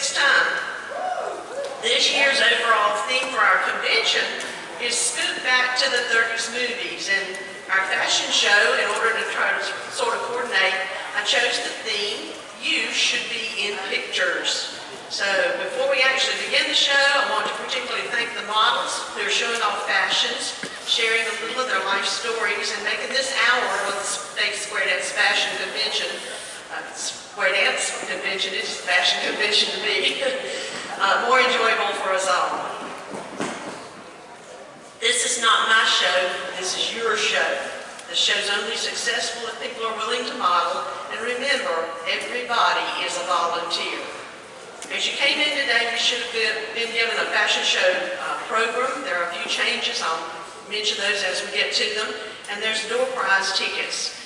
it's time. This year's overall theme for our convention is Scoot Back to the 30s Movies. And our fashion show, in order to try to sort of coordinate, I chose the theme, You Should Be in Pictures. So before we actually begin the show, I want to particularly thank the models who are showing off fashions, sharing a little of their life stories, and making this hour of the State Square Dance Fashion Convention, Square Dance Convention is a fashion convention to me, more enjoyable for us all. This is not my show, this is your show. The show's only successful if people are willing to model, and remember, everybody is a volunteer. As you came in today, you should have been given a fashion show program. There are a few changes. I'll mention those as we get to them. And there's door prize tickets.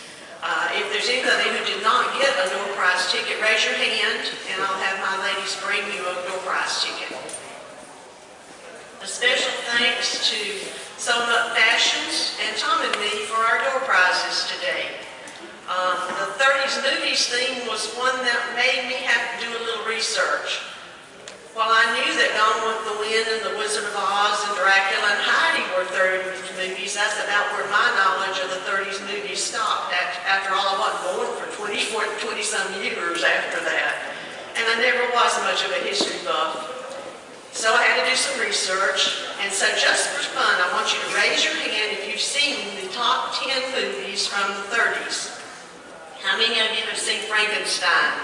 If there's anybody who did not get a door prize ticket, raise your hand, and I'll have my ladies bring you a door prize ticket. A special thanks to Sewn Up Fashions and Tom and me for our door prizes today. The 30s Movies theme was one that made me have to do a little research. While I knew that Gone with the Wind and The Wizard of Oz and Dracula and Heidi were 30s movies, that's about where my knowledge of the 30s movies stopped. After all, I wasn't born for 20-some years after that. And I never was much of a history buff. So I had to do some research. And so just for fun, I want you to raise your hand if you've seen the top 10 movies from the 30s. How many of you have seen Frankenstein?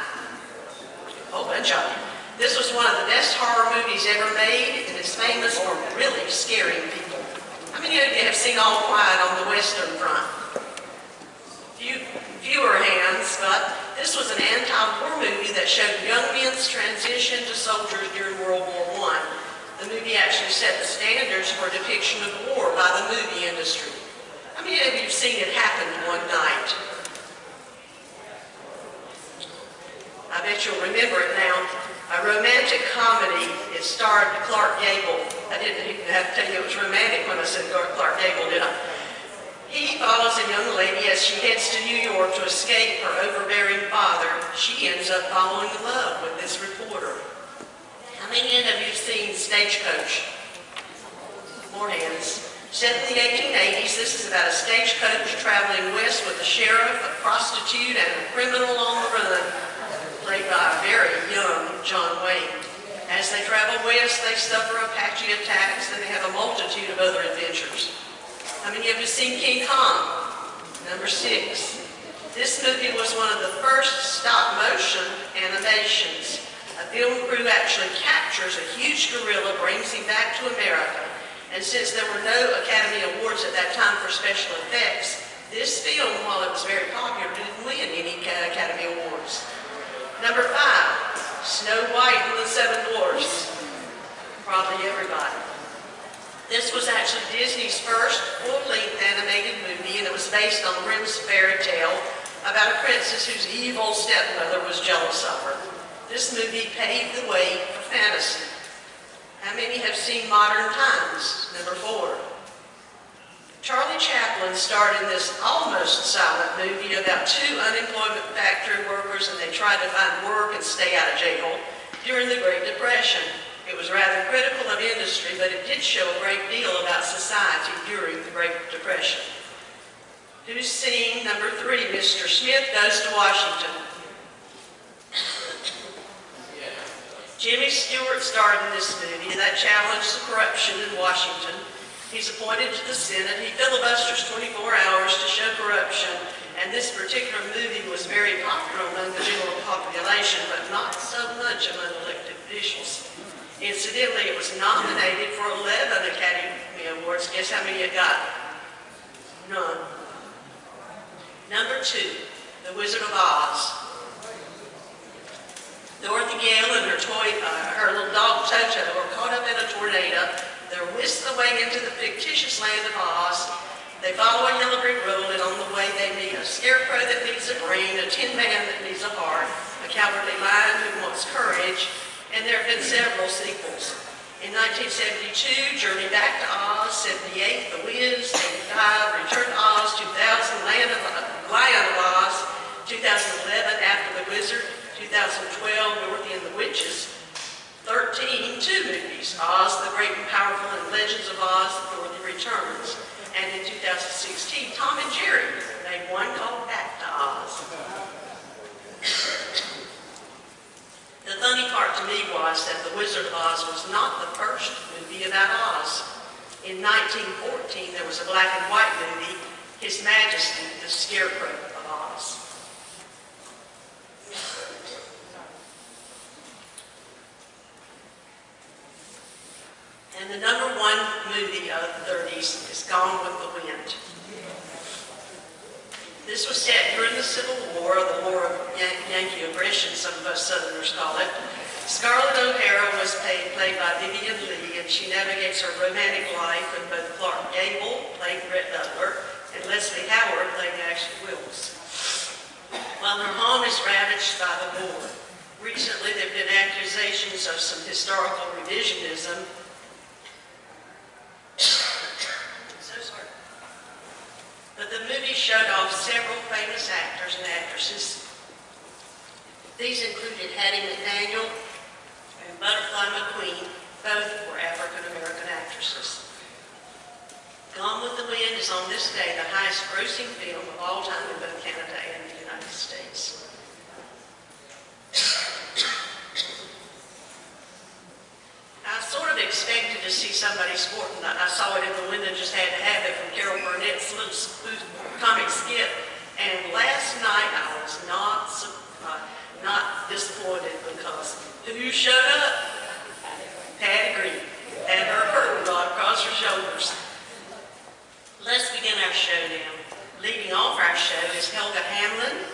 A whole bunch of you. This was one of the best horror movies ever made, and is famous for really scaring people. How many of you have seen All Quiet on the Western Front? Fewer hands, but this was an anti-war movie that showed young men's transition to soldiers during World War I. The movie actually set the standards for depiction of war by the movie industry. How many of you have seen it happen one night? I bet you'll remember it now. A romantic comedy. It starred Clark Gable. I didn't even have to tell you it was romantic when I said Clark Gable, did I? He follows a young lady as she heads to New York to escape her overbearing father. She ends up falling in love with this reporter. How many of you have seen Stagecoach? More hands. Set in the 1880s, this is about a stagecoach traveling west with a sheriff, a prostitute, and a criminal on the run, played by a very young John Wayne. As they travel west, they suffer Apache attacks, and they have a multitude of other adventures. How many of you have seen King Kong? Number 6. This movie was one of the first stop-motion animations. A film crew actually captures a huge gorilla, brings him back to America. And since there were no Academy Awards at that time for special effects, this film, while it was very popular, didn't win any Academy Awards. Number 5, Snow White and the Seven Dwarfs. Probably everybody. This was actually Disney's first full-length animated movie, and it was based on Grimm's fairy tale about a princess whose evil stepmother was jealous of her. This movie paved the way for fantasy. How many have seen Modern Times? Number 4. Charlie Chaplin starred in this almost silent movie about 2 unemployment factory workers, and they tried to find work and stay out of jail during the Great Depression. It was rather critical of industry, but it did show a great deal about society during the Great Depression. Who's seen number 3, Mr. Smith Goes to Washington? Jimmy Stewart starred in this movie that challenged the corruption in Washington. He's appointed to the Senate. He filibusters 24 hours to show corruption, and this particular movie was very popular among the general population, but not so much among elected officials. Incidentally, it was nominated for 11 Academy Awards. Guess how many it got? None. Number 2, The Wizard of Oz. Dorothy Gale and her little dog Toto were caught up in a tornado. They're whisked away into the fictitious land of Oz. They follow a yellow brick road, and on the way they meet a scarecrow that needs a brain, a tin man that needs a heart, a cowardly lion who wants courage, and there have been several sequels. In 1972, Journey Back to Oz, 78, The Wiz, 85, Return to Oz, 2000, Lion of Oz, 2011, After the Wizard, 2012, Dorothy and the Witches, shock to me was that The Wizard of Oz was not the first movie about Oz. In 1914, there was a black and white movie, His Majesty, the Scarecrow of Oz. And the number one movie of the 30s is Gone with the Wind. This was set during the Civil War, the War of Yankee aggression, some of us Southerners call it. Scarlett O'Hara was played by Vivian Leigh, and she navigates her romantic life when both Clark Gable, playing Brett Butler, and Leslie Howard, playing Ashley Wilkes. While her home is ravaged by the war. Recently, there have been accusations of some historical revisionism. But the movie showed off several famous actors and actresses. These included Hattie McDaniel and Butterfly McQueen. Both were African-American actresses. Gone with the Wind is on this day the highest grossing film of all time in both Canada and the United States. I sort of expected to see somebody sporting that. I saw it in the window, just had to have it, from Carol Burnett's little comic skit. And last night I was not disappointed, because who showed up? Patty Green and her curtain rod across her shoulders. Let's begin our showdown. Leading off our show is Helga Hamlin.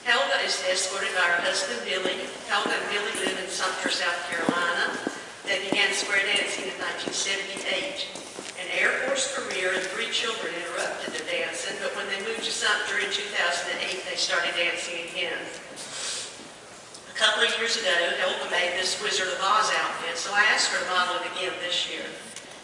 Helga is escorted by her husband Billy. Helga and Billy live in Sumter, South Carolina. They began square dancing in 1978. An Air Force career and 3 children interrupted their dancing, but when they moved to Sumter in 2008, they started dancing again. A couple of years ago, Helga made this Wizard of Oz outfit, so I asked her to model it again this year.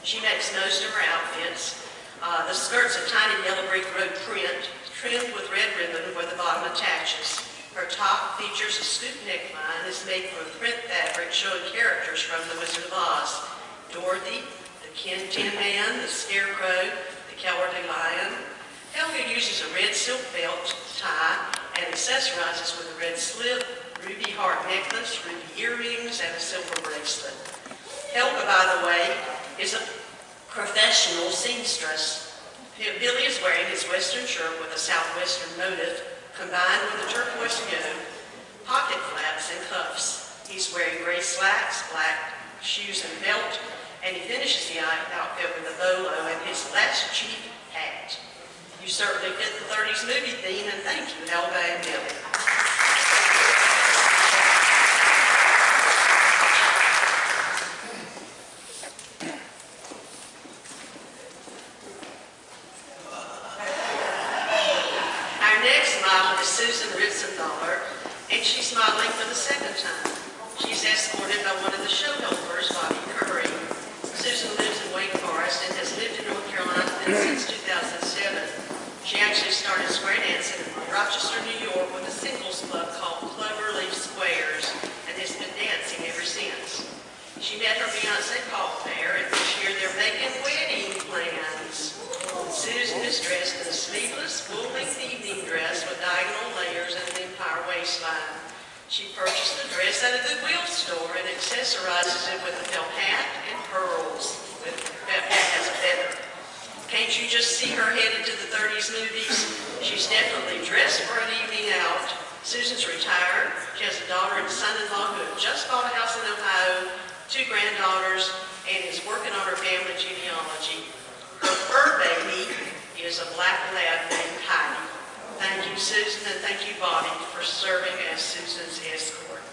She makes most of her outfits. The skirt's a tiny yellow brick road print, trimmed with red ribbon where the bottom attaches. Her top features a scoop neckline, is made from print fabric showing characters from The Wizard of Oz. Dorothy, the Tin Man, the Scarecrow, the Cowardly Lion. Helga uses a red silk belt tie and accessorizes with a red slip, ruby heart necklace, ruby earrings, and a silver bracelet. Helga, by the way, is a professional seamstress. Billy is wearing his western shirt with a southwestern motif, combined with a turquoise yoke, pocket flaps, and cuffs. He's wearing gray slacks, black shoes and belt, and he finishes the outfit with a bolo and his last cheap hat. You certainly fit the 30s movie theme, and thank you, Helga and Billy. Susan Ritzendollar, and she's modeling for the second time. She's escorted by one of the show helpers, Bobby Curry. Susan lives in Wake Forest and has lived in North Carolina since 2007. She actually started square dancing in Rochester, New York with a singles club called Cloverleaf Squares and has been dancing ever since. She met her fiancé Paul there, and this year they're making wedding plans. Susan is dressed in a sleeveless, full-length evening dress with diagonal layers and an empire waistline. She purchased the dress at a Goodwill store and accessorizes it with a felt hat and pearls. That hat has a feather. Can't you just see her headed to the 30s movies? She's definitely dressed for an evening out. Susan's retired. She has a daughter and son-in-law who have just bought a house in Ohio, 2 granddaughters, and is working on her family genealogy. Her fur baby is a black lab named Heidi. Thank you, Susan, and thank you, Bobby, for serving as Susan's escort.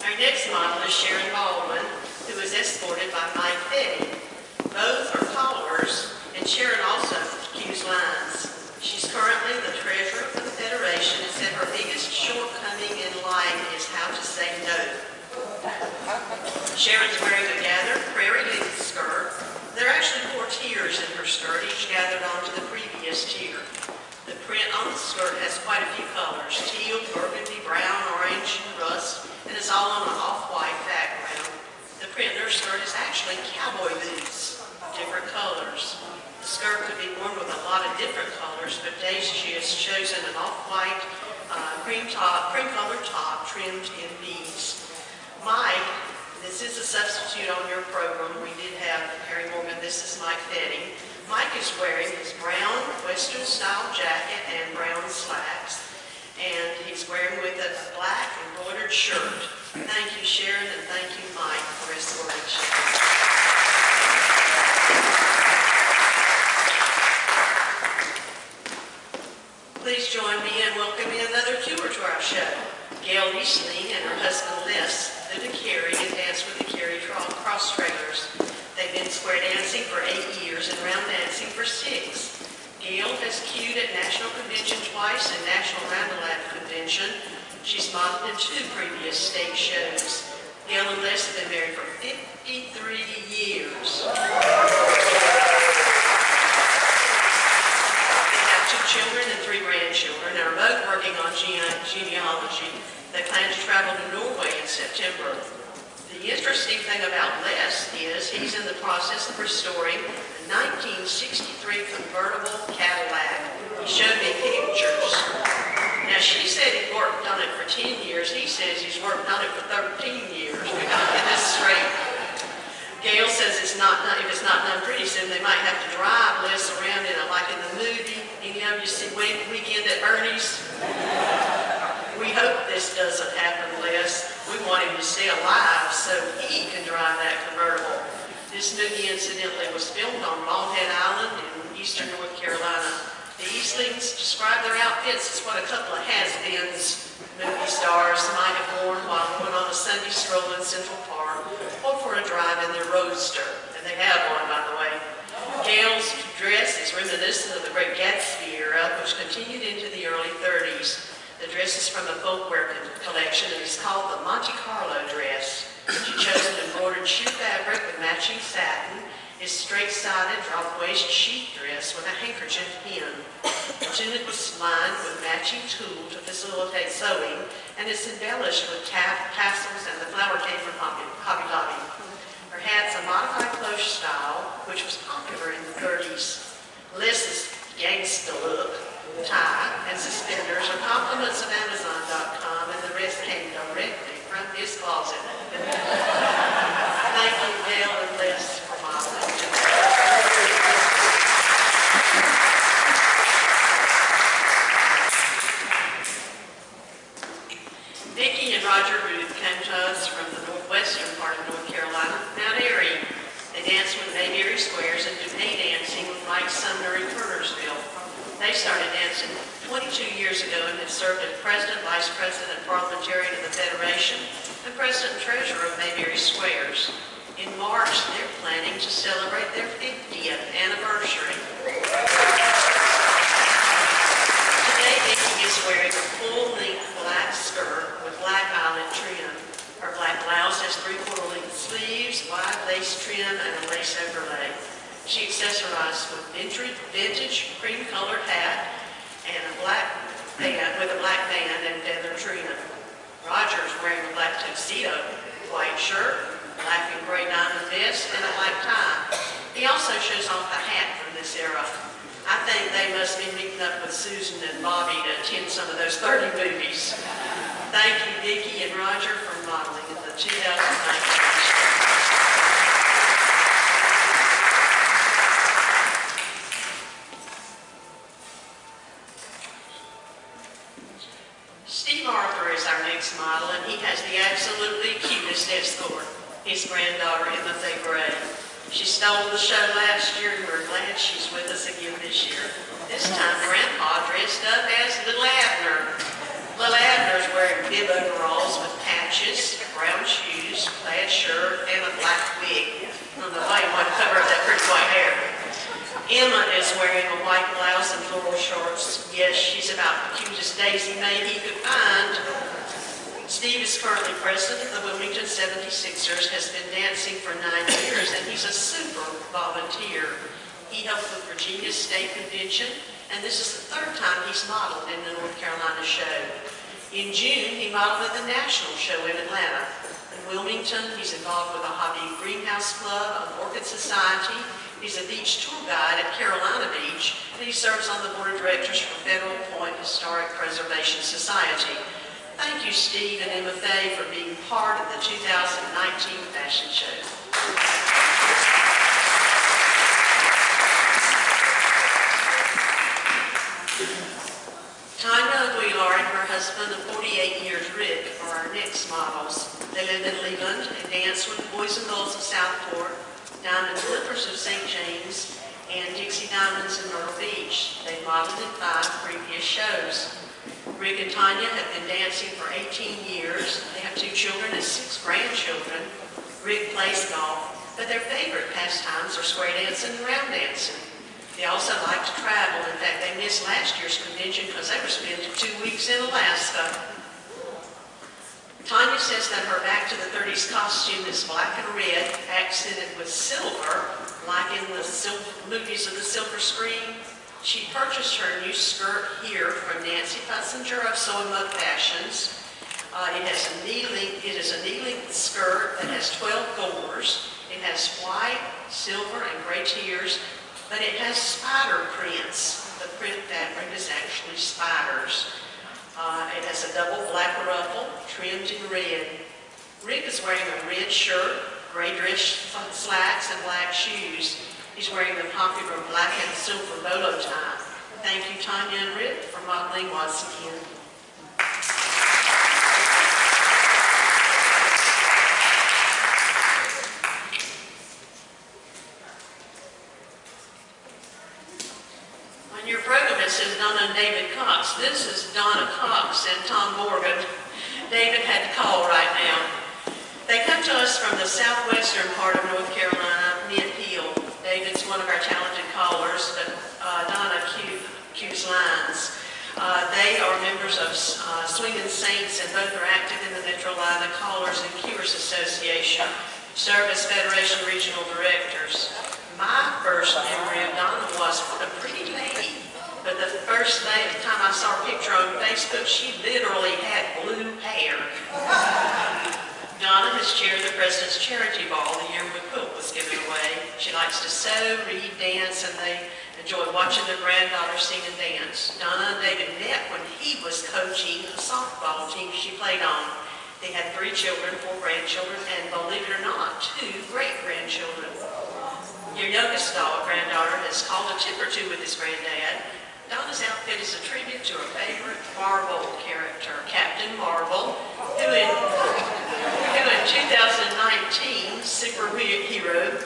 Our next model is Sharon Baldwin, who is escorted by Mike Petty. Both are followers, and Sharon also cues lines. She's currently the treasurer for the Federation and said her biggest shortcoming in life is how to say no. Sharon's wearing a gathered prairie-length skirt. There are actually 4 tiers in her skirt, each gathered onto the previous tier. The print on the skirt has quite a few colors: teal, burgundy, brown, orange, rust, and it's all on an off-white background. The print in her skirt is actually cowboy boots, different colors. The skirt could be worn with a lot of different colors, but Daisy has chosen an off-white cream colored top trimmed in beads. Mike, this is a substitute on your program. We did have Harry Morgan. This is Mike Fetting. Mike is wearing his brown Western style jacket and brown slacks, and he's wearing with it a black embroidered shirt. Thank you, Sharon, and thank you, Mike, for restoration. Please join me in welcoming another tour to our show. Gail Eastling and her husband Les live in Cary and dance with the Cary Cross Trailers. They've been square dancing for 8 years and round dancing for 6. Gail has cued at National Convention twice and National Roundelap Convention. She's modeled in 2 previous state shows. Gail and Les have been married for 53 years. Children and 3 grandchildren and are both working on genealogy. They plan to travel to Norway in September. The interesting thing about Les is he's in the process of restoring a 1963 convertible Cadillac. He showed me pictures. Now she said he worked on it for 10 years. He says he's worked on it for 13 years. We gotta get this straight. Gail says if it's not done pretty soon, they might have to drive Les around in it, like in the movie. Any of you see Weekend at Bernie's? We hope this doesn't happen, Les. We want him to stay alive so he can drive that convertible. This movie, incidentally, was filmed on Baldhead Island in eastern North Carolina. The Eastlings describe their outfits as what a couple of has-beens movie stars might have worn while going on a Sunday stroll in Central Park or for a drive in their roadster. And they have one, by the way. Gail's dress is reminiscent of the Great Gatsby era, which continued into the early 30s. The dress is from a folkwear collection and is called the Monte Carlo dress. She chose an embroidered shoe fabric with matching satin. It's straight-sided, drop-waist sheath dress with a handkerchief pin. The tunic was lined with matching tulle to facilitate sewing, and it's embellished with tassels, and the flower came from Hobby Lobby. Her hat's a modified cloche style, which was popular in the 30s. Les's gangsta look, tie, and suspenders are compliments of Amazon.com, and the rest came directly from his closet. Thank you, Gail and Les, for modeling. Vicki and Roger Ruth came to us from the northwestern part of North Carolina, Mount Airy. They dance with Mayberry Squares and do pay dancing with Mike Sumner in Kernersville. They started dancing 22 years ago and have served as president, vice president, and parliamentarian of the Federation, and president and treasurer of Mayberry Squares. In March, they're planning to celebrate their 50th anniversary. Today, Vicki is wearing a full-length black skirt with black eyelet trim. Her black blouse has 3/4 length sleeves, wide lace trim, and a lace overlay. She accessorized with vintage cream-colored hat and a black band with a black band and feather trim. Roger's wearing a black tuxedo, white shirt, black and gray diamond vest, and a black tie. He also shows off the hat from this era. I think they must be meeting up with Susan and Bobby to attend some of those 30 movies. Thank you, Vicki and Roger, for modeling in the 2019 show. Steve Arthur is our next model, and he has the absolutely cutest escort, his granddaughter, Emma Faye Gray. She stole the show last year, and we're glad she's with us again this year. This time, Grandpa dressed up as Little Abner. Little Abner's wearing bib overalls with patches, brown shoes, plaid shirt, and a black wig. I don't know why you want to cover up that pretty white hair. Emma is wearing a white blouse and floral shorts. Yes, she's about the cutest Daisy Mae he could find. Steve is currently president of the Wilmington 76ers, has been dancing for 9 years, and he's a super volunteer. He helped with Virginia State Convention, and this is the 3rd time he's modeled in the North Carolina show. In June, he modeled at the National Show in Atlanta. In Wilmington, he's involved with the Hobby Greenhouse Club, an Orchid Society. He's a beach tour guide at Carolina Beach, and He serves on the Board of Directors for Federal Point Historic Preservation Society. Thank you, Steve and Emma Faye, for being part of the 2019 fashion show. Tanya Aguilar and her husband of 48 years, Rick, are our next models. They live in Leland and dance with the Boys and Girls of Southport, Diamond Flippers of St. James, and Dixie Diamonds in Myrtle Beach. They've modeled in 5 previous shows. Rick and Tanya have been dancing for 18 years. They have 2 children and 6 grandchildren. Rick plays golf, but their favorite pastimes are square dancing and round dancing. They also like to travel. In fact, they missed last year's convention because they were spending 2 weeks in Alaska. Tanya says that her Back to the 30s costume is black and red, accented with silver, like in the movies of the silver screen. She purchased her new skirt here from Nancy Fussinger of Sewing Mug Fashions. It is a knee-length skirt that has 12 gores. It has white, silver, and gray tiers, but it has spider prints. The print fabric is actually spiders. It has a double black ruffle trimmed in red. Rick is wearing a red shirt, gray dress slacks, and black shoes. He's wearing the popular black and silver bolo tie. Thank you, Tanya and Rick, for modeling once again. On your program it says Donna and David Cox. This is Donna Cox and Tom Morgan. David had to call right now. They come to us from the southwestern part of North Carolina, mid-Hill. David's one of our talented callers, but Donna cues lines. They are members of Swingin' Saints, and both are active in the Metro Line Callers and Cuers Association, serve as Federation Regional Directors. My first memory of Donna was a pretty lady, but the first time I saw a picture on Facebook, she literally had blue hair. Donna has chaired the President's Charity Ball the year when Quilt was given away. She likes to sew, read, dance, and they enjoy watching their granddaughter sing and dance. Donna and David met when he was coaching a softball team she played on. They had 3 children, 4 grandchildren, and believe it or not, 2 great-grandchildren. Your youngest granddaughter has called a tip or 2 with his granddad. Donna's outfit is a tribute to her favorite Marvel character, Captain Marvel, who in 2019, superhero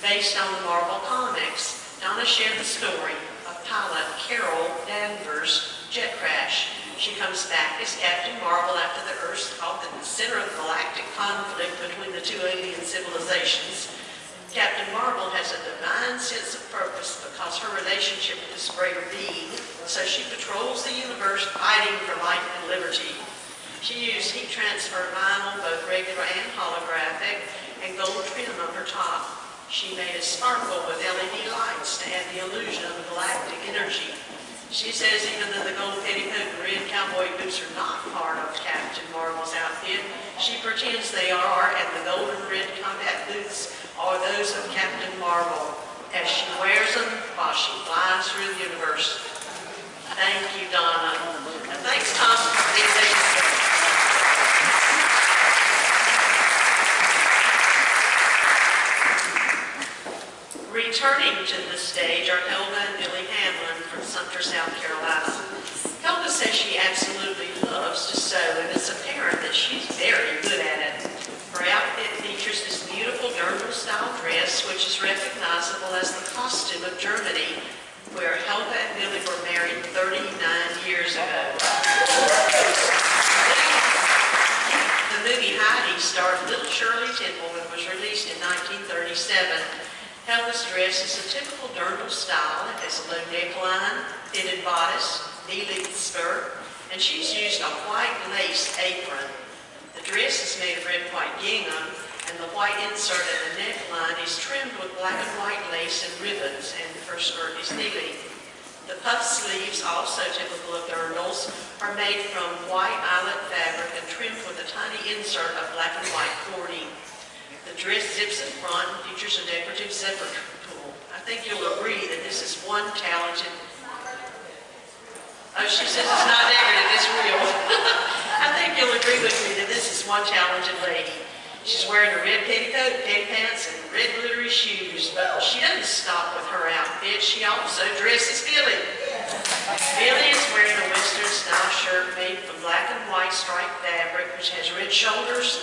based on the Marvel Comics. Donna shared the story of pilot Carol Danvers' jet crash. She comes back as Captain Marvel after the Earth's caught in the center of galactic conflict between the 2 alien civilizations. Captain Marvel has a divine sense of purpose because her relationship with this greater being, so she patrols the universe fighting for life and liberty. She used heat transfer vinyl, both regular and holographic, and gold trim on her top. She made a sparkle with LED lights to add the illusion of galactic energy. She says even though the gold petticoat and red cowboy boots are not part of Captain Marvel's outfit, she pretends they are, and the gold and red combat boots are those of Captain Marvel as she wears them while she flies through the universe. Thank you, Donna. And thanks, Tom, for being there. Returning to the stage are Helga and Billy Hamlin from Sumter, South Carolina. Helga says she absolutely loves to sew, and it's apparent that she's very good at it. Her outfit features this beautiful Dirndl-style dress, which is recognizable as the costume of Germany, where Helga and Billy were married 39 years ago. The movie Heidi starred little Shirley Temple and was released in 1937. Helga's dress is a typical Dirndl style. It has a low neckline, fitted bodice, knee-length skirt, and she's used a white lace apron. The dress is made of red white gingham, and the white insert at the neckline is trimmed with black and white lace and ribbons, and her skirt is knee-length. The puff sleeves, also typical of Dirndls, are made from white eyelet fabric and trimmed with a tiny insert of black and white cording. The dress zips in front and features a decorative zipper tool. I think you'll agree that this is one talented Oh, she says it's not decorative, it's real. I think you'll agree with me that this is one talented lady. She's wearing a red petticoat, red pants, and red glittery shoes, but she doesn't stop with her outfit. She also dresses Billy. Billy is wearing a Western style shirt made from black and white striped fabric, which has red shoulders,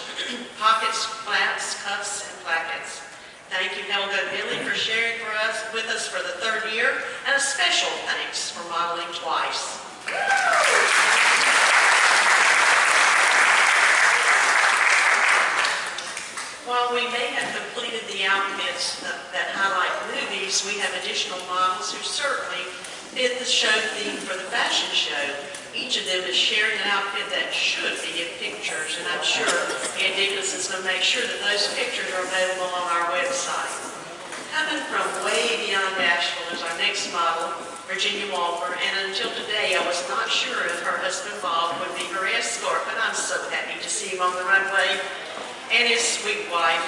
pockets, flaps, cuffs, and plackets. Thank you, Helga and Billy, for sharing with us for the 3rd year, and a special thanks for modeling twice. While we may have completed the outfits that highlight movies, we have additional models who certainly fit the show theme for the fashion show. Each of them is sharing an outfit that should be in pictures, and I'm sure Ann Dickinson's going to make sure that those pictures are available on our website. Coming from way beyond Nashville is our next model, Virginia Walker, and until today I was not sure if her husband Bob would be her escort, but I'm so happy to see him on the runway, and his sweet wife.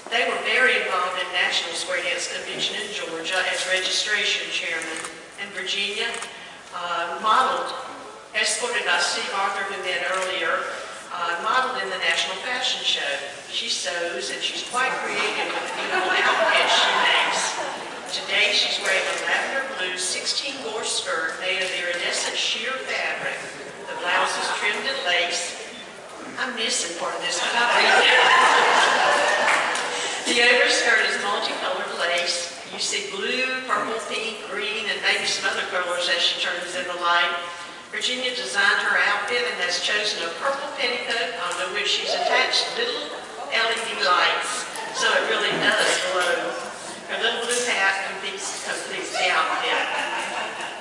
They were very involved in National Square Dance Convention in Georgia as registration chairman, and Virginia modeled, escorted by Steve Arthur, who met earlier, modeled in the National Fashion Show. She sews, and she's quite creative with the beautiful outfits she makes. Today she's wearing a lavender blue 16-gore skirt made of iridescent sheer fabric. The blouse is trimmed in lace. I'm missing part of this, but I'll read it. The overskirt is multicolored lace. You see blue, purple, pink, green, and maybe some other colors as she turns in the light. Virginia designed her outfit and has chosen a purple petticoat onto which she's attached little LED lights, so it really does glow. Her little blue hat completes the outfit.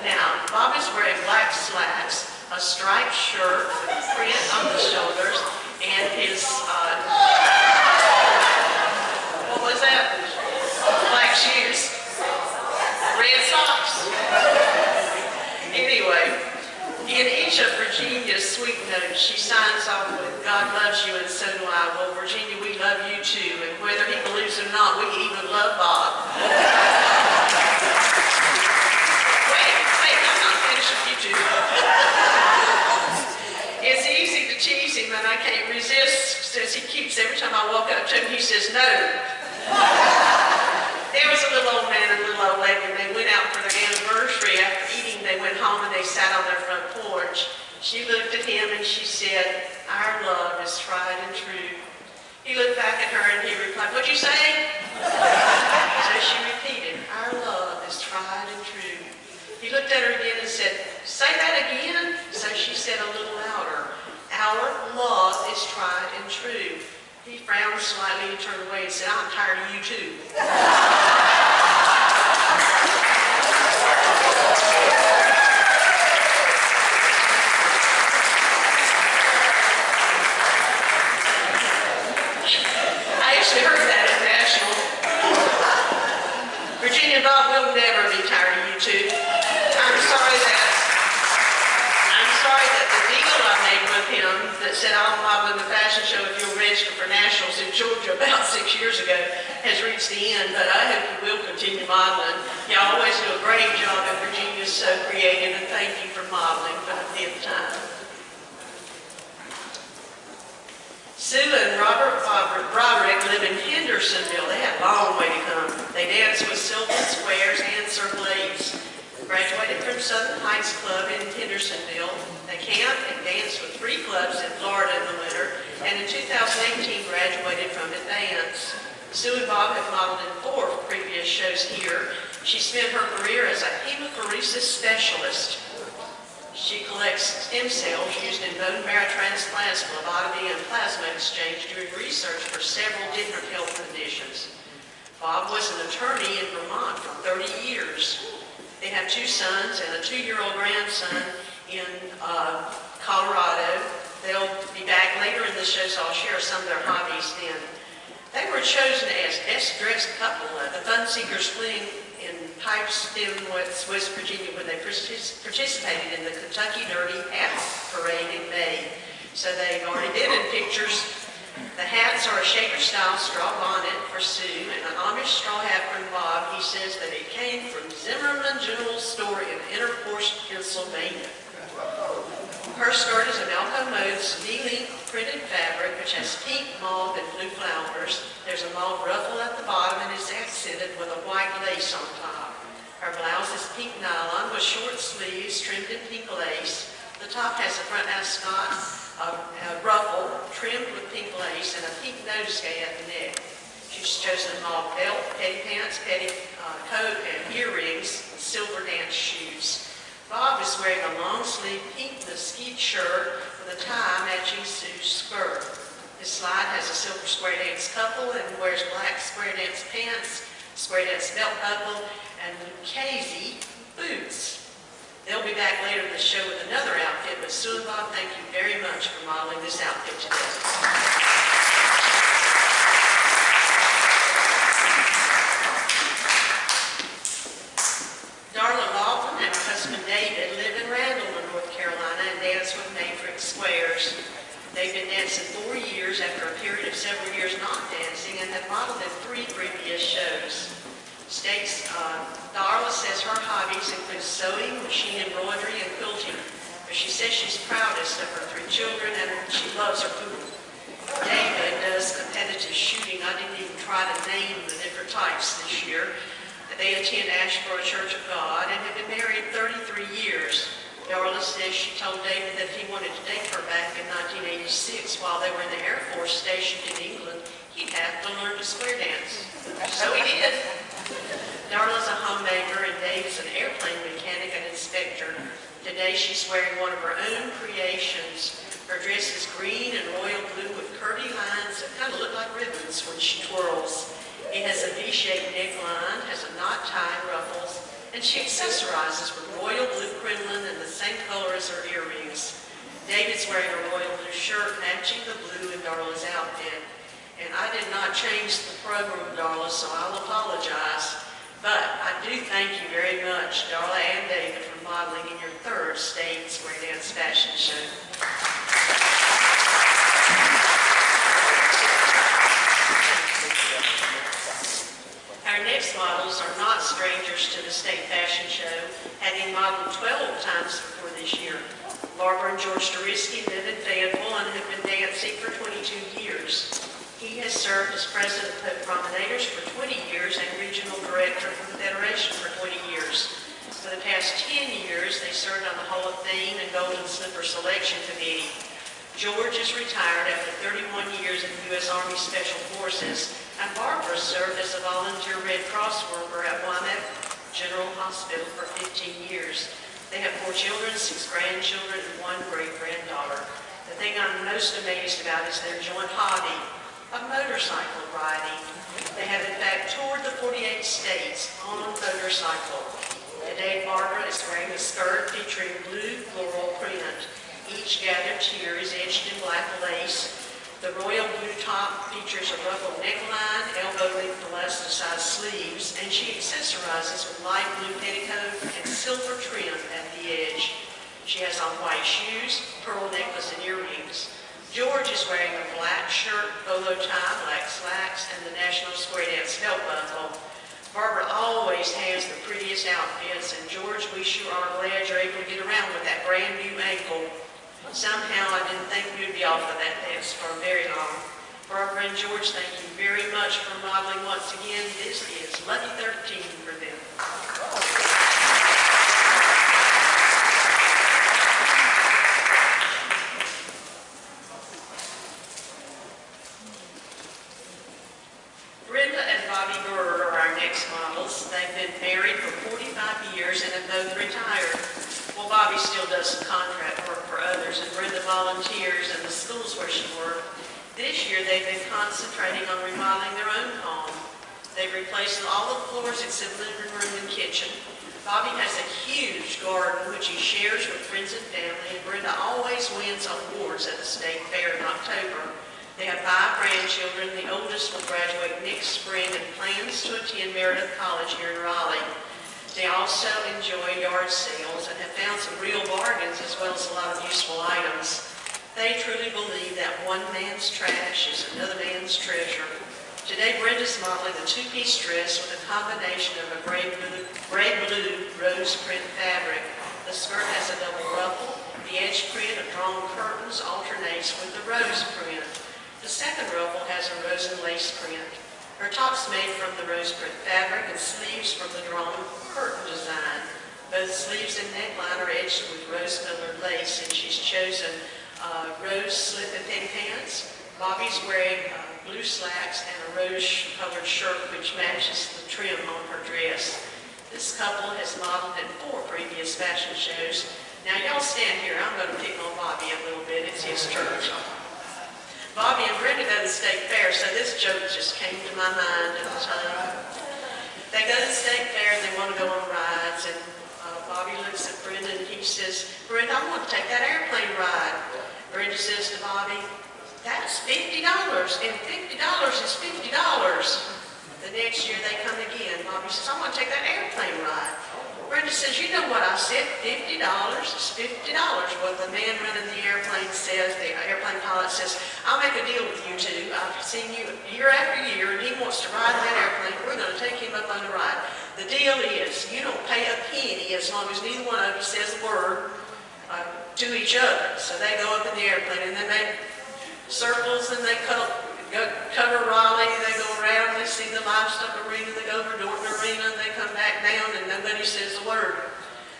Now, Bob is wearing black slacks, a striped shirt with print on the shoulders, and his, what was that? Black shoes. Red socks. Anyway, in each of Virginia's sweet notes, she signs off with, God loves you and so do I. Well, Virginia, we love you too, and whether he believes it or not, we even love Bob. Wait, I'm not finished with you two. It's easy to tease him, and I can't resist, since he keeps, every time I walk up to him, he says no. There was a little old man and a little old lady, and they went out for their anniversary. After eating, they went home and they sat on their front porch. She looked at him and she said, our love is tried and true. He looked back at her and he replied, what'd you say? So she repeated, our love is tried and true. He looked at her again and said, say that again? So she said a little louder, our love is tried and true. He frowned slightly and turned away and said, I'm tired of you too. I actually heard that at National. Virginia and Bob will never be tired of you two. I'm sorry that the deal I made with him that said I'll model in the fashion show if you'll register for Nationals in Georgia about 6 years ago has reached the end, but I hope you will continue modeling. You always do a great job, and Virginia's so creative, and thank you for modeling for the 5th time. Sue and Robert Broderick live in Hendersonville. They have a long way to come. They dance with Sylvan Squares and Circle A's. Graduated from Southern Heights Club in Hendersonville. They camp and dance with 3 clubs in Florida in the winter, and in 2018 graduated from Advance. Sue and Bob have modeled in 4 previous shows here. She spent her career as a hemophoresis specialist. She collects stem cells used in bone marrow transplants, phlebotomy, and plasma exchange during research for several different health conditions. Bob was an attorney in Vermont for 30 years. They have 2 sons and a 2-year-old grandson in Colorado. They'll be back later in the show, so I'll share some of their hobbies then. They were chosen as best dressed couple at the Fun Seekers Fling in Pipestem, West Virginia, when they participated in the Kentucky Derby Hats Parade in May. So they've already been in pictures. The hats are a Shaker-style straw bonnet for Sue and an Amish straw hat for Bob. He says that it came from Zimmerman General Store in Intercourse, Pennsylvania. Her skirt is a Malco Modes knee-length printed fabric which has pink, mauve, and blue flowers. There's a mauve ruffle at the bottom and is accented with a white lace on top. Her blouse is pink nylon with short sleeves trimmed in pink lace. The top has a front ascot, a ruffle trimmed with pink lace, and a pink nosegay at the neck. She's chosen a mauve belt, petty pants, coat, and earrings, and silver dance shoes. Bob is wearing a long-sleeve pink mesquite shirt with a tie matching Sue's skirt. His slide has a silver square dance couple and wears black square dance pants, square dance belt buckle, and Lucchese boots. They'll be back later in the show with another outfit, but Sue and Bob, thank you very much for modeling this outfit today. Darla Lawton and her husband David live in Randall, North Carolina, and dance with Matrix Squares. They've been dancing 4 years after a period of several years not dancing and have modeled in 3 previous shows. Darla says her hobbies include sewing, machine embroidery, and quilting, but she says she's proudest of her 3 children and she loves her poodle. David does competitive shooting. I didn't even try to name the different types this year. They attend Asheboro Church of God and have been married 33 years. Darla says she told David that if he wanted to date her back in 1986 while they were in the Air Force stationed in England, he'd have to learn to square dance. So he did. Darla's a homemaker and Dave's an airplane mechanic and inspector. Today she's wearing one of her own creations. Her dress is green and royal blue with curvy lines that kind of look like ribbons when she twirls. It has a V-shaped neckline, has a knot tie and ruffles, and she accessorizes with royal blue crinoline and the same color as her earrings. David's wearing a royal blue shirt matching the blue in Darla's outfit. And I did not change the program, Darla, so I'll apologize. But I do thank you very much, Darla and David, for modeling in your 3rd state square dance fashion show. Our next models are not strangers to the state fashion show, having modeled 12 times before this year. Barbara and George Dorisky live in Fayetteville and have been dancing for 22 years. He has served as president of Pope Promenaders for 20 years and regional director for the Federation for 20 years. For the past 10 years, they served on the Hall of Fame and Golden Slipper Selection Committee. George is retired after 31 years in the U.S. Army Special Forces, and Barbara served as a volunteer Red Cross worker at Wilmette General Hospital for 15 years. They have 4 children, 6 grandchildren, and 1 great-granddaughter. The thing I'm most amazed about is their joint hobby of motorcycle riding. They have in fact toured the 48 states on a motorcycle. Today, Barbara is wearing a skirt featuring blue floral print. Each gathered tier is edged in black lace. The royal blue top features a ruffled neckline, elbow-length elasticized sleeves, and she accessorizes with light blue petticoat and silver trim at the edge. She has on white shoes, pearl necklace, and earrings. George is wearing a black shirt, polo tie, black slacks, and the National Square Dance belt buckle. Barbara always has the prettiest outfits, and George, we sure are glad you're able to get around with that brand new ankle. Somehow I didn't think we would be off of that dance for very long. Barbara and George, thank you very much for modeling once again. This is Lucky 13 for them. Brenda and Bobby Burr are our next models. They've been married for 45 years and have both retired. Well, Bobby still does some contract work for others, and Brenda volunteers in the schools where she worked. This year, they've been concentrating on remodeling their own home. They've replaced all the floors except living room and kitchen. Bobby has a huge garden, which he shares with friends and family, and Brenda always wins awards at the state fair in October. They have 5 grandchildren. The oldest will graduate next spring and plans to attend Meredith College here in Raleigh. They also enjoy yard sales and have found some real bargains as well as a lot of useful items. They truly believe that one man's trash is another man's treasure. Today, Brenda's modeling a 2-piece dress with a combination of a gray blue rose print fabric. The skirt has a double ruffle, the edge print of ruffles alternates with the rose print. The second ruffle has a rose and lace print. Her top's made from the rose print fabric and sleeves from the drawn curtain design. Both sleeves and neckline are edged with rose-colored lace, and she's chosen rose slip and penny pants. Bobby's wearing blue slacks and a rose-colored shirt which matches the trim on her dress. This couple has modeled in 4 previous fashion shows. Now y'all stand here. I'm going to pick on Bobby a little bit. It's his church. Bobby and Brenda go to the state fair, so this joke just came to my mind at the time. They go to the state fair and they want to go on rides, and Bobby looks at Brenda and he says, "Brenda, I want to take that airplane ride." Brenda says to Bobby, "That's $50, and $50 is $50. The next year they come again. Bobby says, "I want to take that airplane ride." Brenda says, "You know what I said, $50 is $50. Well, the man running the airplane says, the airplane pilot says, "I'll make a deal with you two. I've seen you year after year, and he wants to ride that airplane. We're going to take him up on the ride. The deal is, you don't pay a penny as long as neither one of you says a word to each other." So they go up in the airplane, and then they circles, and they cover Raleigh, they go around, they see the livestock arena, they go over Dorton Arena, and they come back down, and nobody says a word.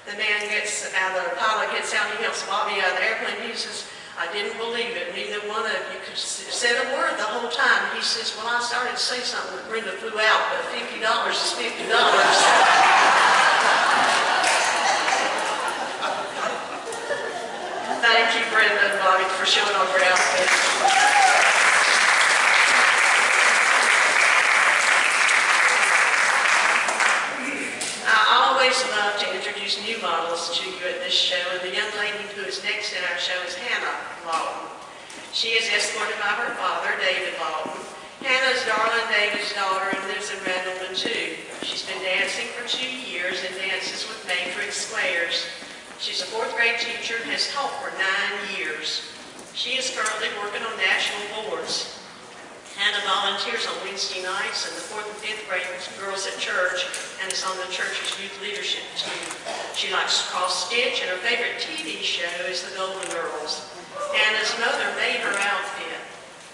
The man gets out, the pilot gets out, and he helps Bobby out of the airplane. He says, "I didn't believe it. Neither one of you could said a word the whole time." He says, "Well, I started to say something when Brenda flew out, but $50 is $50. Thank you, Brenda and Bobby, for showing off your outfits. I always love to introduce new models to you at this show, and the young lady who is next in our show is Hannah Lawton. She is escorted by her father, David Lawton. Hannah is Darla and David's daughter and lives in Randleman too. She's been dancing for 2 years and dances with Matrix Squares. She's a 4th grade teacher and has taught for 9 years. She is currently working on national boards. Hannah volunteers on Wednesday nights in the 4th and 5th grade girls at church and is on the church's youth leadership team. She likes to cross-stitch, and her favorite TV show is The Golden Girls. Hannah's mother made her outfit.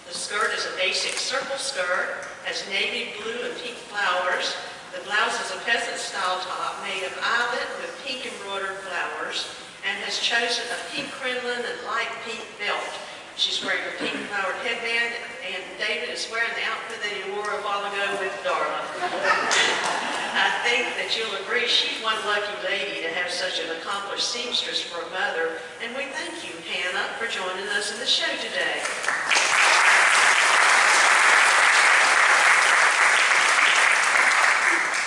The skirt is a basic circle skirt, has navy blue and pink flowers. The blouse is a peasant-style top made of eyelet with pink embroidered flowers, and has chosen a pink crinoline and light pink belt. She's wearing a pink flowered headband, and David is wearing the outfit that he wore a while ago with Darla. I think that you'll agree she's one lucky lady to have such an accomplished seamstress for a mother, and we thank you, Hannah, for joining us in the show today.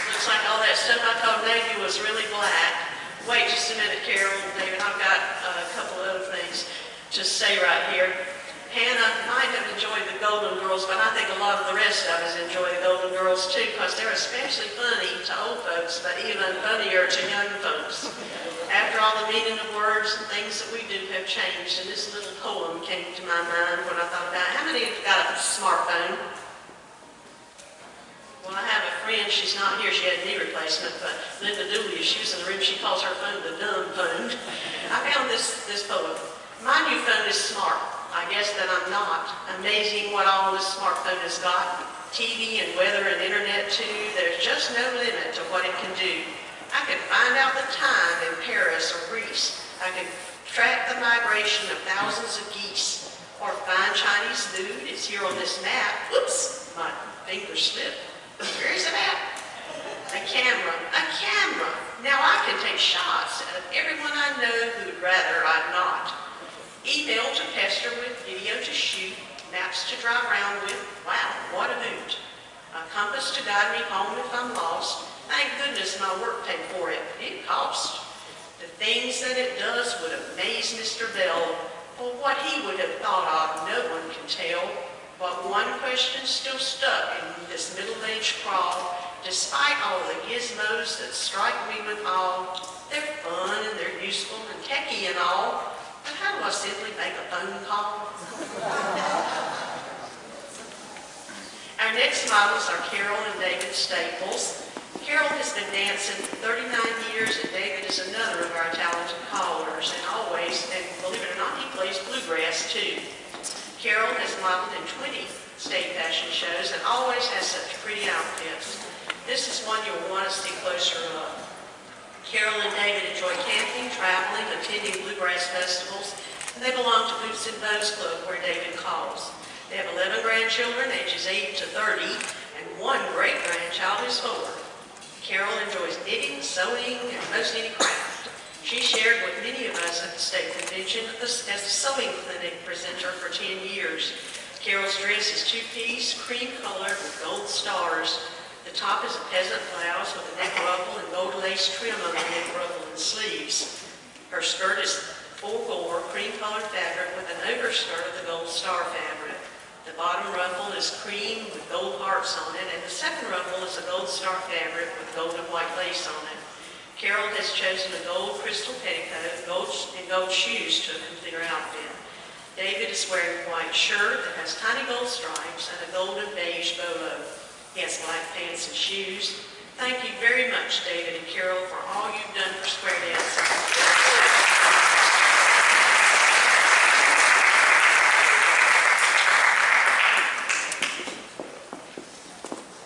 Looks like all that stuff I called navy was really black. Wait just a minute, Carol and David. I've got a couple of other things to say right here. Hannah might have enjoyed the Golden Girls, but I think a lot of the rest of us enjoy the Golden Girls too, because they're especially funny to old folks, but even funnier to young folks. After all, the meaning of words and things that we do have changed, and this little poem came to my mind when I thought about it. How many have got a smartphone? Well, I have a friend, she's not here, she had a knee replacement, but Linda Dooley, if she was in the room, she calls her phone the dumb phone. I found this poem. My new phone is smart. I guess that I'm not. Amazing what all this smartphone has got. TV and weather and internet too. There's just no limit to what it can do. I can find out the time in Paris or Greece. I can track the migration of thousands of geese. Or find Chinese food. It's here on this map. Oops, my finger slipped. Where is it at? A camera. A camera. Now I can take shots of everyone I know who'd rather I'd not. Email to pester with, video to shoot, maps to drive around with. Wow, what a hoot. A compass to guide me home if I'm lost. Thank goodness my work paid for it. It cost. The things that it does would amaze Mr. Bell. For what he would have thought of, no one can tell. But one question still stuck in this middle-aged crawl. Despite all the gizmos that strike me with awe, they're fun and they're useful and techy and all. But how do I simply make a phone call? Our next models are Carol and David Staples. Carol has been dancing for 39 years, and David is another of our talented callers. And always, and believe it or not, he plays bluegrass pretty outfits. This is one you'll want to see closer up. Carol and David enjoy camping, traveling, attending bluegrass festivals, and they belong to Boots and Bows Club, where David calls. They have 11 grandchildren, ages 8 to 30, and one great-grandchild is 4. Carol enjoys knitting, sewing, and most any craft. She shared with many of us at the state convention as a sewing clinic presenter for 10 years. Carol's dress is two-piece, cream-colored with gold stars. The top is a peasant blouse with a neck ruffle and gold lace trim on the neck ruffle and sleeves. Her skirt is full-bore, cream-colored fabric with an overskirt of the gold star fabric. The bottom ruffle is cream with gold hearts on it, and the second ruffle is a gold star fabric with gold and white lace on it. Carol has chosen a gold crystal petticoat and gold shoes to complete her outfit. David is wearing a white shirt that has tiny gold stripes and a golden beige bolo. He has black pants and shoes. Thank you very much, David and Carol, for all you've done for square dancing.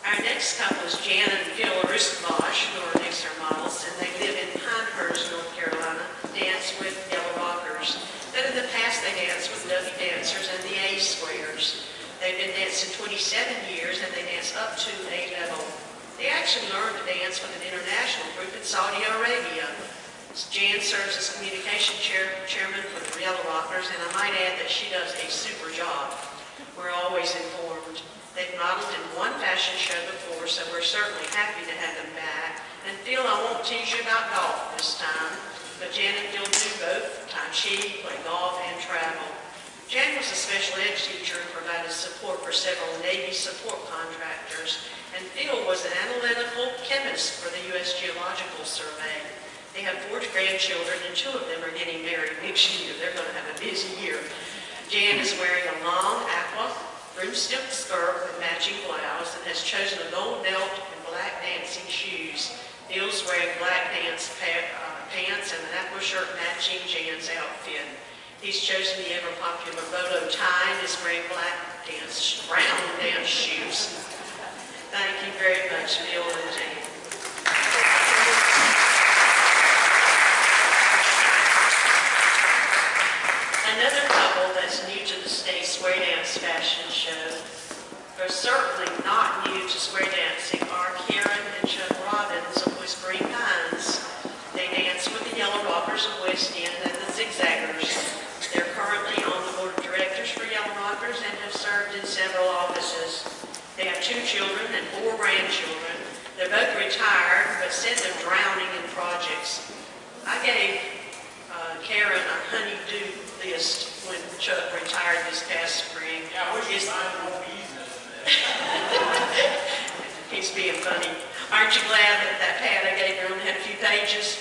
Our next couple is Jan and Phil Rusbosch, who are next to our models, and they live in Pinehurst, North Carolina, dance with Yellow Rockers. But in the past, they danced with Duffy Dancers and the A Squares. They've been dancing 27 years, and they dance up to A level. They actually learned to dance with an international group in Saudi Arabia. Jan serves as communication chairman for the Yellow Rockers, and I might add that she does a super job. We're always informed. They've modeled in one fashion show before, so we're certainly happy to have them back. And Phil, I won't tease you about golf this time, but Jan and Phil do both Tai Chi, play golf, and travel. Jan was a special ed teacher and provided support for several Navy support contractors, and Phil was an analytical chemist for the U.S. Geological Survey. They have 4 grandchildren, and 2 of them are getting married next year. They're going to have a busy year. Jan is wearing a long aqua broomstick skirt with matching blouse and has chosen a gold belt and black dancing shoes. Phil's wearing black pants and an aqua shirt matching Jan's outfit. He's chosen the ever-popular bolo tie and is wearing brown dance shoes. Thank you very much, Phil and Jan. Another couple that's new to the state square dance fashion show, but certainly not new to square dancing, are Karen and Chuck Robbins of Whispering Pines. They dance with the Yellow Rockers of West End and the Zigzaggers. They're currently on the board of directors for Yellow Rockers and have served in several offices. They have 2 children and 4 grandchildren. They're both retired, but said they're drowning in projects. I gave Karen a honey-do list when Chuck retired this past spring. Yeah, I wish you'd find more business in He's being funny. Aren't you glad that that pad I gave her only had a few pages?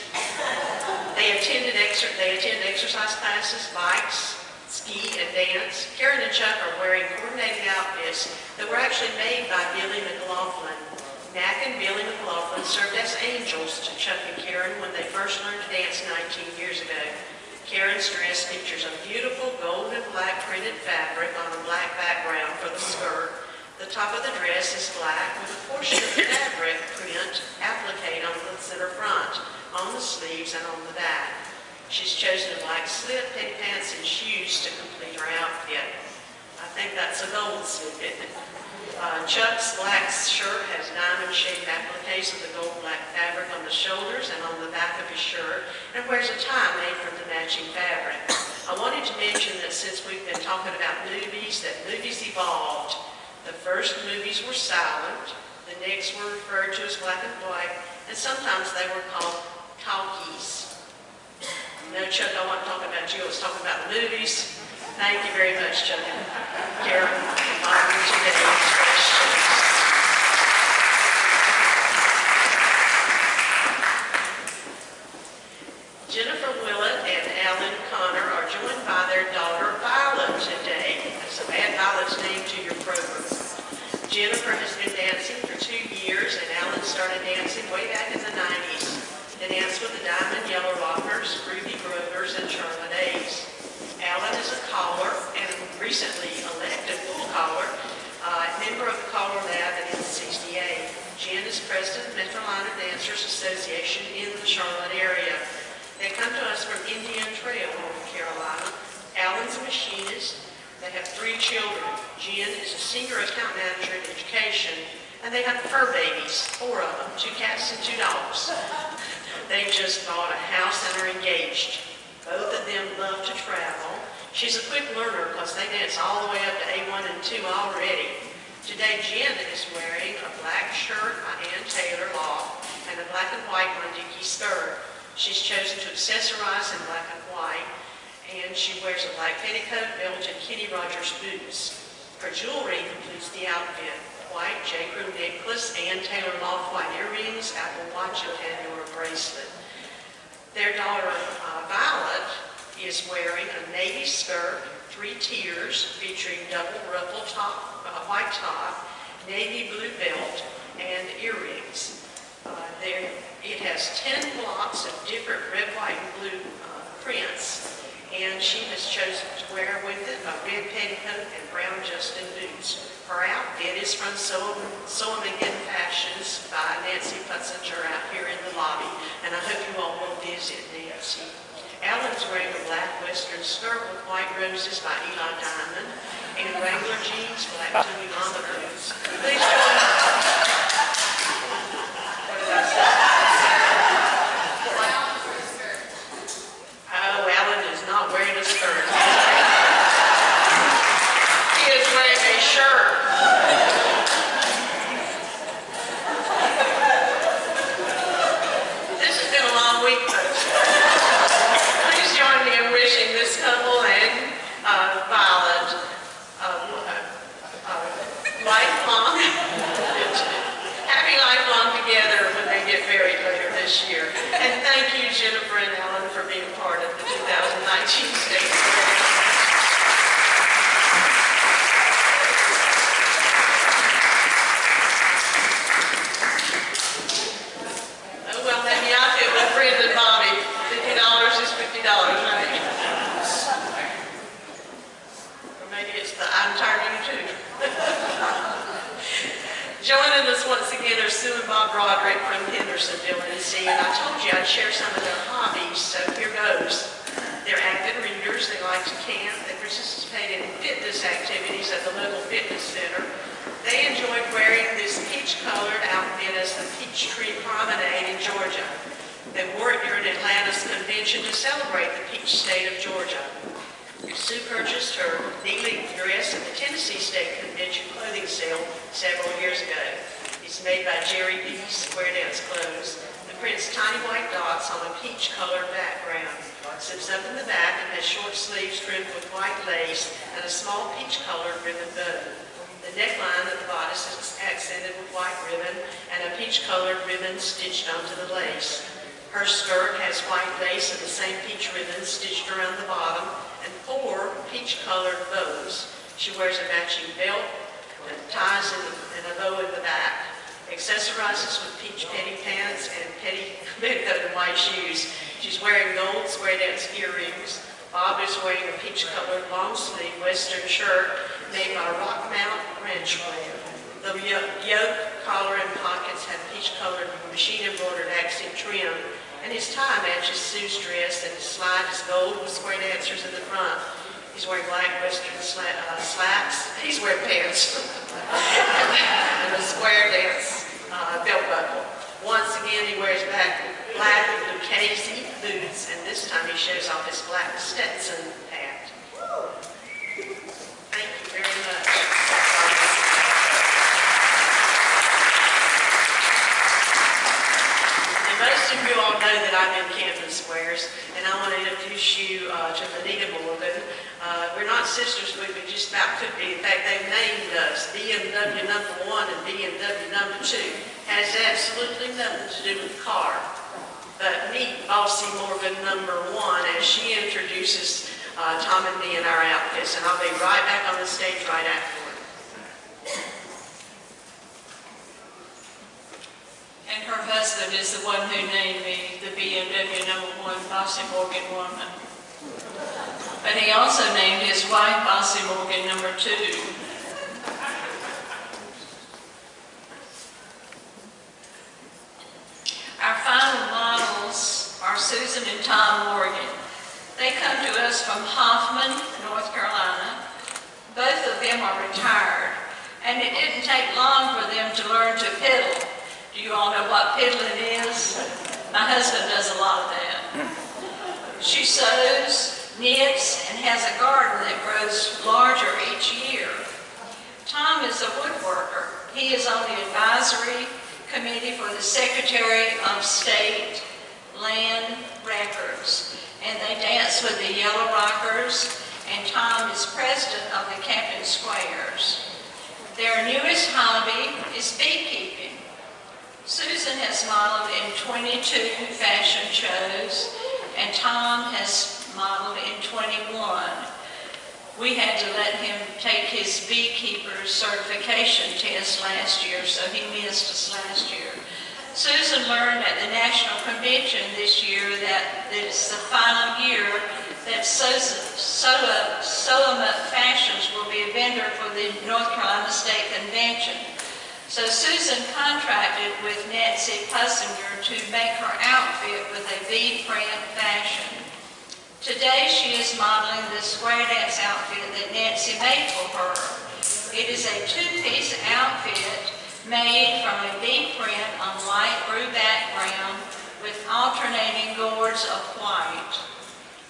They attend exercise classes, bikes, ski, and dance. Karen and Chuck are wearing coordinated outfits that were actually made by Billy McLaughlin. Mac and Billy McLaughlin served as angels to Chuck and Karen when they first learned to dance 19 years ago. Karen's dress features a beautiful gold and black printed fabric on a black background for the skirt. The top of the dress is black with a portion of the fabric print appliqued on the center front, on the sleeves, and on the back. She's chosen a black slip, petty pants, and shoes to complete her outfit. I think that's a gold slip, isn't it? Chuck's black shirt has diamond-shaped appliques of the gold black fabric on the shoulders and on the back of his shirt, and wears a tie made from the matching fabric. I wanted to mention that since we've been talking about movies, that movies evolved. The first movies were silent, the next were referred to as black and white, and sometimes they were called talkies. No, Chuck, I want to talk about you. I was talking about the movies. Thank you very much, Chuck and Karen, for honoring today's questions. Jennifer Willett and Alan Connor are joined by their daughter Violet today. That's a bad Violet's name to your program. Jennifer has been dancing for 2 years, and Alan started dancing way back in the 90s. They danced with the Diamond Yellow Rockers, Ruby Grovers, and Charlotte A's. Alan is a caller and recently elected full caller, member of the Caller have 3 children. Jen is a senior account manager in education, and they have fur babies, 4 of them, 2 cats and 2 dogs. They just bought a house and are engaged. Both of them love to travel. She's a quick learner because they dance all the way up to A1 and 2 already. Today, Jen is wearing a black shirt by Ann Taylor Law and a black and white Mondiki skirt. She's chosen to accessorize in black and white, and she wears a black petticoat, belt, and Kenny Rogers boots. Her jewelry completes the outfit. White J. Crew necklace, Ann Taylor Law white earrings, Apple Watch, and Pandora bracelet. Their daughter, Violet, is wearing a navy skirt, 3 tiers, featuring double ruffle top, white top, navy blue belt, and earrings. It has 10 blocks of different red, white, and blue prints, and she has chosen to wear with it a red petticoat and brown Justin boots. Her outfit is from Sewing Again Fashions by Nancy Putzinger out here in the lobby, and I hope you all will visit Nancy. Alan's wearing a black western skirt with white roses by Eli Diamond, and Wrangler jeans, black Tumi Mama boots. Please join me. What did I say? Oh, Alan is not wearing a skirt. He is wearing a shirt. This has been a long week, folks. Please join me in wishing this couple and Violet lifelong, happy lifelong together when they get married later this year. And thank you, Jennifer and Alan, for being part of the 2019 State Fair. Oh, well, maybe I feel with Brenda and Bobby. $50 is $50, right? Or maybe it's the I'm tired of you too. Joining us once again are Sue and Bob Broderick from Hendersonville, Tennessee, and I told you I'd share some of their hobbies, so here goes. They're avid readers, they like to camp, they participate in fitness activities at the local fitness center. They enjoyed wearing this peach-colored outfit as the Peachtree Promenade in Georgia. They wore it during Atlanta's convention to celebrate the peach state of Georgia. Sue purchased her knee-length dress at the Tennessee State Convention clothing sale several years ago. It's made by Jerry B's Square Dance Clothes. The print's tiny white dots on a peach-colored background. Zips up in the back and has short sleeves trimmed with white lace and a small peach-colored ribbon bow. The neckline of the bodice is accented with white ribbon and a peach-colored ribbon stitched onto the lace. Her skirt has white lace and the same peach ribbon stitched around the bottom and 4 peach-colored bows. She wears a matching belt and ties and a bow in the back. Accessorizes with peach penny pants and petticoat and white shoes. She's wearing gold square dance earrings. Bob is wearing a peach-colored long-sleeve western shirt made by Rockmount Ranch Brand. The yoke, collar, and pockets have peach-colored machine-embroidered accent trim, and his tie matches Sue's dress, and his slide is gold with square dancers in the front. He's wearing black western slacks. He's wearing pants and a square dance belt buckle. Once again, he wears black Lucchese boots, and this time he shows off his black Stetson hat. Thank you very much. And most of you all know that I'm in Camden Squares, and I want to introduce you to Anita Morgan. We're not sisters, but we just about could be. In fact, they've named us BMW number 1 and BMW number 2. Has absolutely nothing to do with the car. But meet Bossy Morgan number 1 as she introduces Tom and me in our outfits, and I'll be right back on the stage right afterward. And her husband is the one who named me the BMW number 1 Bossy Morgan woman. But he also named his wife Bossy Morgan number 2. Our final models are Susan and Tom Morgan. They come to us from Hoffman, North Carolina, Both of them are retired, and it didn't take long for them to learn to piddle. Do you all know what piddling is? My husband does a lot of that. She sews, knits, and has a garden that grows larger each year. Tom is a woodworker. He is on the advisory committee for the Secretary of State Land Records, and they dance with the Yellow Rockers, and Tom is president of the Captain Squares. Their newest hobby is beekeeping. Susan has modeled in 22 fashion shows, and Tom has modeled in 21. We had to let him take his beekeeper certification test last year, so he missed us last year. Susan learned at the National Convention this year that it's the final year that Solomon Fashions will be a vendor for the North Carolina State Convention. So Susan contracted with Nancy Pussinger to make her outfit with a bee print fashion. Today she is modeling the square dance outfit that Nancy made for her. It is a two-piece outfit made from a bee print on light blue background with alternating gores of white.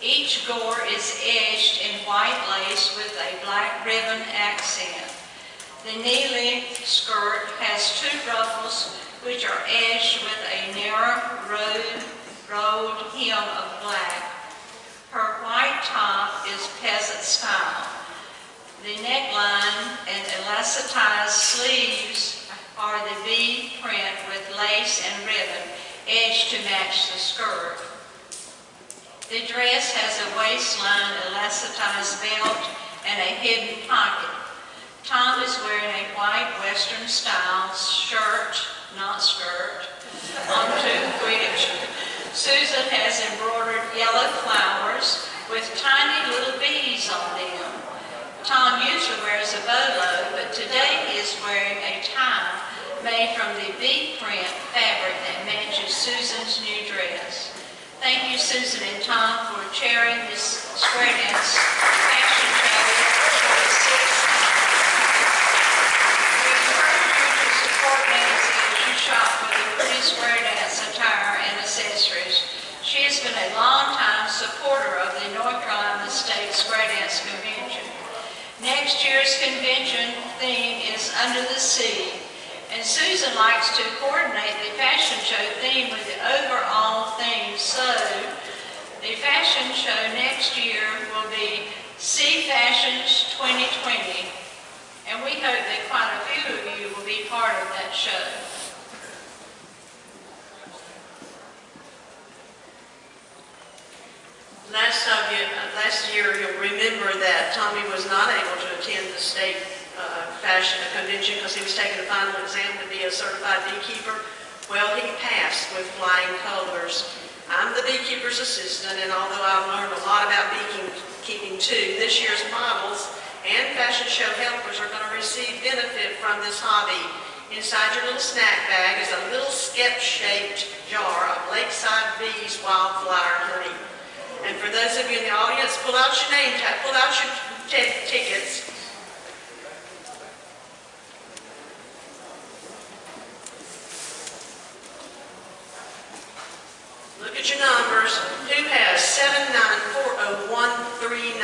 Each gore is edged in white lace with a black ribbon accent. The knee-length skirt has two ruffles which are edged with a narrow rolled hem of black. Her white top is peasant style. The neckline and elasticized sleeves are the bee print with lace and ribbon edged to match the skirt. The dress has a waistline, elasticized belt, and a hidden pocket. Tom is wearing a white western style shirt, not skirt, onto which Susan has embroidered yellow flowers with tiny little bees on them. Tom usually wears a bolo, but today he is wearing a tie made from the bee print fabric that matches Susan's new dress. Thank you, Susan and Tom, for chairing this square dance fashion show for the sixth time. We encourage you to support Nancy as you shop for the pretty square dance attire and accessories. She has been a long-time supporter of the North Carolina State Square Dance Convention. Next year's convention theme is Under the Sea, and Susan likes to coordinate the fashion show theme with the overall theme. So the fashion show next year will be Sea Fashions 2020, and we hope that quite a few of you will be part of that show. Last year, you'll remember that Tommy was not able to attend the state fashion convention because he was taking the final exam to be a certified beekeeper. Well, he passed with flying colors. I'm the beekeeper's assistant, and although I've learned a lot about beekeeping too, this year's models and fashion show helpers are going to receive benefit from this hobby. Inside your little snack bag is a little skep-shaped jar of Lakeside Bees wildflower honey. And for those of you in the audience, pull out your name tag, pull out your tickets. Look at your numbers. Who has 7940139?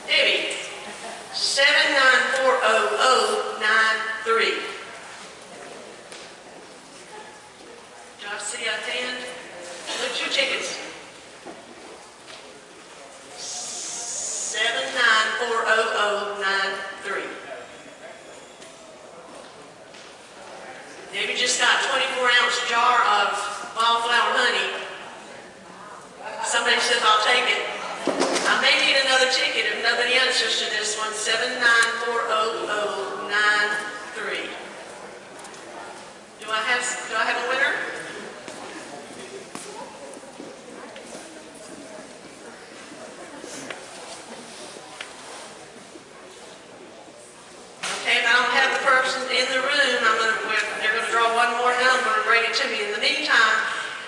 Debbie, 7940093. Do I see a hand? Look at your tickets. 7940093. Debbie just got a 24-ounce jar of wildflower honey. Somebody says, I'll take it. I may need another ticket if nobody answers to this one. 7940093. Do I have a winner? Okay, if I don't have the person in the room, they're going to draw one more number and bring it to me. In the meantime,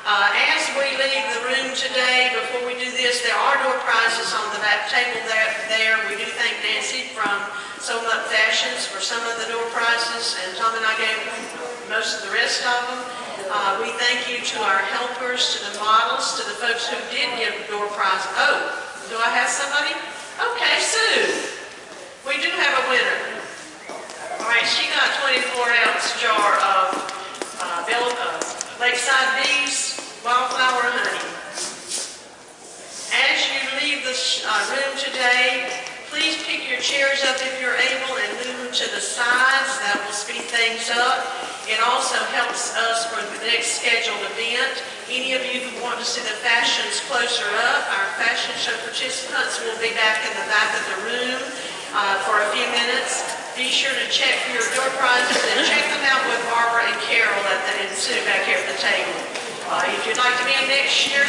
as we leave the room today, before we do this, there are door prizes on the back table there. We do thank Nancy from Sew 'em Up Fashions for some of the door prizes, and Tom and I gave most of the rest of them. We thank you to our helpers, to the models, to the folks who did give door prizes. Oh, do I have somebody? Okay, Sue. We do have a winner. All right, she got a 24-ounce jar of Lakeside Bees Wildflower Honey. As you leave the room today, please pick your chairs up if you're able and move them to the sides. That will speed things up. It also helps us for the next scheduled event. Any of you who want to see the fashions closer up, our fashion show participants will be back in the back of the room for a few minutes. Be sure to check for your door prizes and check them out with Barbara and Carol and Sue back here at the table. If you'd like to be in next year,